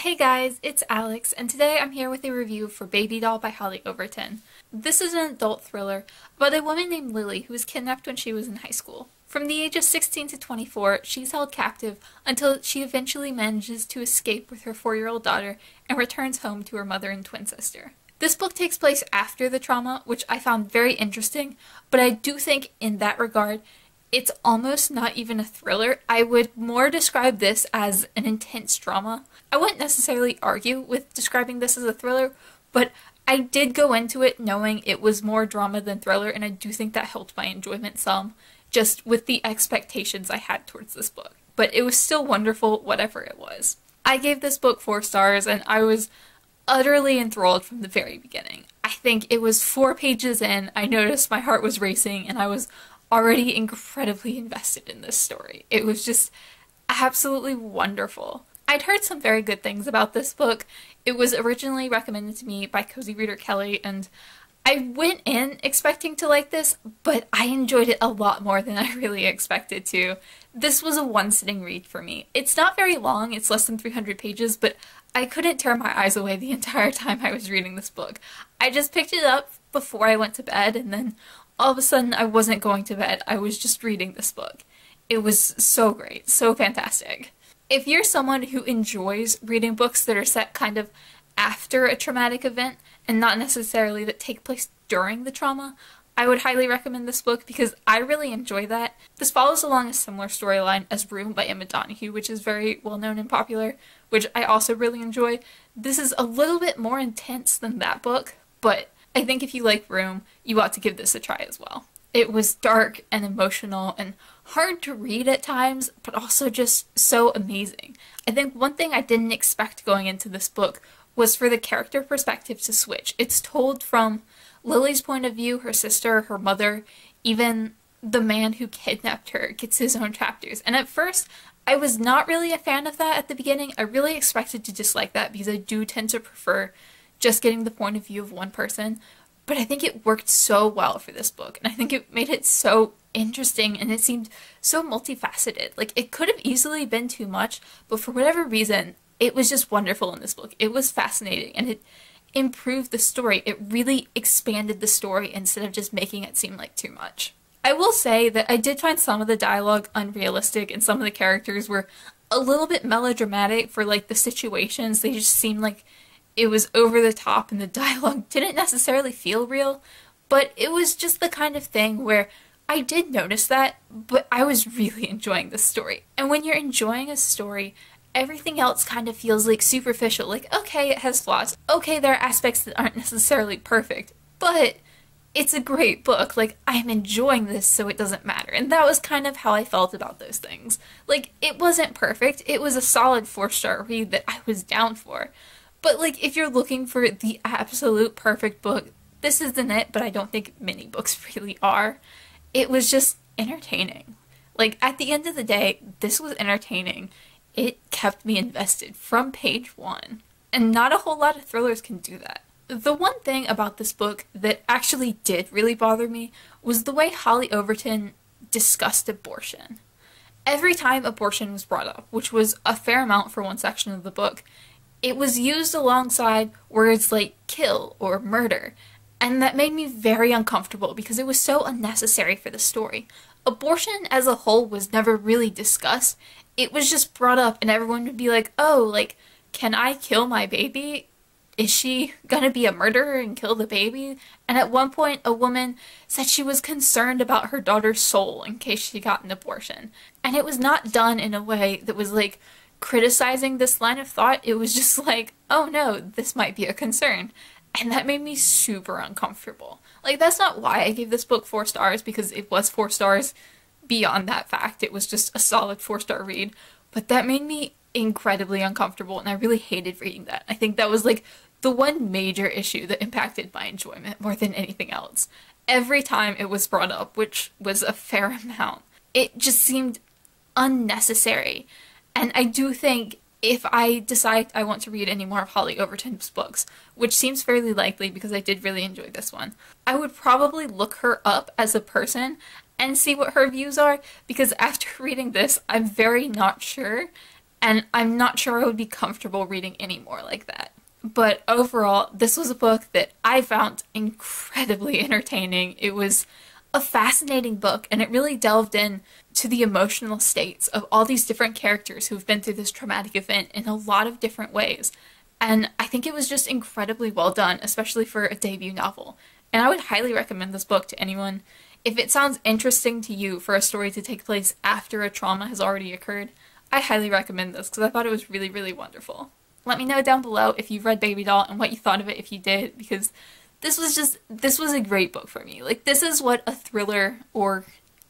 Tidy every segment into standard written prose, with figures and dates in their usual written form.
Hey guys, it's Alex, and today I'm here with a review for Baby Doll by Hollie Overton. This is an adult thriller about a woman named Lily who was kidnapped when she was in high school. From the age of 16 to 24, she's held captive until she eventually manages to escape with her 4-year-old daughter and returns home to her mother and twin sister. This book takes place after the trauma, which I found very interesting, but I do think in that regard, it's almost not even a thriller. I would more describe this as an intense drama. I wouldn't necessarily argue with describing this as a thriller, but I did go into it knowing it was more drama than thriller, and I do think that helped my enjoyment some, just with the expectations I had towards this book. But it was still wonderful, whatever it was. I gave this book 4 stars, and I was utterly enthralled from the very beginning. I think it was 4 pages in, I noticed my heart was racing, and I was already incredibly invested in this story. It was just absolutely wonderful. I'd heard some very good things about this book. It was originally recommended to me by Cozy Reader Kelly, and I went in expecting to like this, but I enjoyed it a lot more than I really expected to. This was a one-sitting read for me. It's not very long, it's less than 300 pages, but I couldn't tear my eyes away the entire time I was reading this book. I just picked it up before I went to bed, and then all of a sudden I wasn't going to bed. I was just reading this book. It was so great, so fantastic. If you're someone who enjoys reading books that are set kind of after a traumatic event and not necessarily that take place during the trauma, I would highly recommend this book because I really enjoy that. This follows along a similar storyline as Room by Emma Donoghue, which is very well known and popular, which I also really enjoy. This is a little bit more intense than that book, but I think if you like Room, you ought to give this a try as well. It was dark and emotional and hard to read at times, but also just so amazing. I think one thing I didn't expect going into this book was for the character perspective to switch. It's told from Lily's point of view, her sister, her mother, even the man who kidnapped her gets his own chapters. And at first, I was not really a fan of that at the beginning. I really expected to dislike that because I do tend to prefer just getting the point of view of one person. But I think it worked so well for this book, and I think it made it so interesting, and it seemed so multifaceted. Like, it could have easily been too much, but for whatever reason, it was just wonderful in this book. It was fascinating, and it improved the story. It really expanded the story instead of just making it seem like too much. I will say that I did find some of the dialogue unrealistic, and some of the characters were a little bit melodramatic for, like, the situations. They just seemed like it was over the top and the dialogue didn't necessarily feel real, but it was just the kind of thing where I did notice that, but I was really enjoying this story. And when you're enjoying a story, everything else kind of feels like superficial, like, okay, it has flaws, okay, there are aspects that aren't necessarily perfect, but it's a great book, like, I'm enjoying this so it doesn't matter. And that was kind of how I felt about those things. Like, it wasn't perfect, it was a solid 4-star read that I was down for. But, like, if you're looking for the absolute perfect book, this isn't it, but I don't think many books really are. It was just entertaining. Like, at the end of the day, this was entertaining. It kept me invested from page 1. And not a whole lot of thrillers can do that. The one thing about this book that actually did really bother me was the way Hollie Overton discussed abortion. Every time abortion was brought up, which was a fair amount for one section of the book, it was used alongside words like kill or murder, and that made me very uncomfortable because it was so unnecessary for the story. Abortion as a whole was never really discussed. It was just brought up and everyone would be like, oh, like, can I kill my baby? Is she gonna be a murderer and kill the baby? And at one point, a woman said she was concerned about her daughter's soul in case she got an abortion. And it was not done in a way that was like, criticizing this line of thought. It was just like, oh no, this might be a concern. And that made me super uncomfortable. Like, that's not why I gave this book 4 stars, because it was 4 stars beyond that fact. It was just a solid 4-star read. But that made me incredibly uncomfortable, and I really hated reading that. I think that was like the one major issue that impacted my enjoyment more than anything else. Every time it was brought up, which was a fair amount, it just seemed unnecessary. And I do think if I decide I want to read any more of Hollie Overton's books, which seems fairly likely because I did really enjoy this one, I would probably look her up as a person and see what her views are, because after reading this, I'm very not sure and I'm not sure I would be comfortable reading any more like that. But overall, this was a book that I found incredibly entertaining. It was a fascinating book, and it really delved in to the emotional states of all these different characters who've been through this traumatic event in a lot of different ways. And I think it was just incredibly well done, especially for a debut novel. And I would highly recommend this book to anyone. If it sounds interesting to you for a story to take place after a trauma has already occurred, I highly recommend this because I thought it was really, really wonderful. Let me know down below if you've read Baby Doll and what you thought of it if you did, because this was a great book for me. Like, this is what a thriller or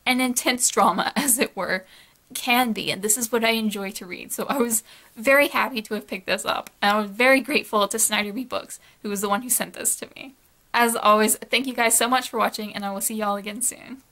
an intense drama, as it were, can be, and this is what I enjoy to read. So I was very happy to have picked this up, and I was very grateful to Snyder B Books, who was the one who sent this to me. As always, thank you guys so much for watching, and I will see y'all again soon.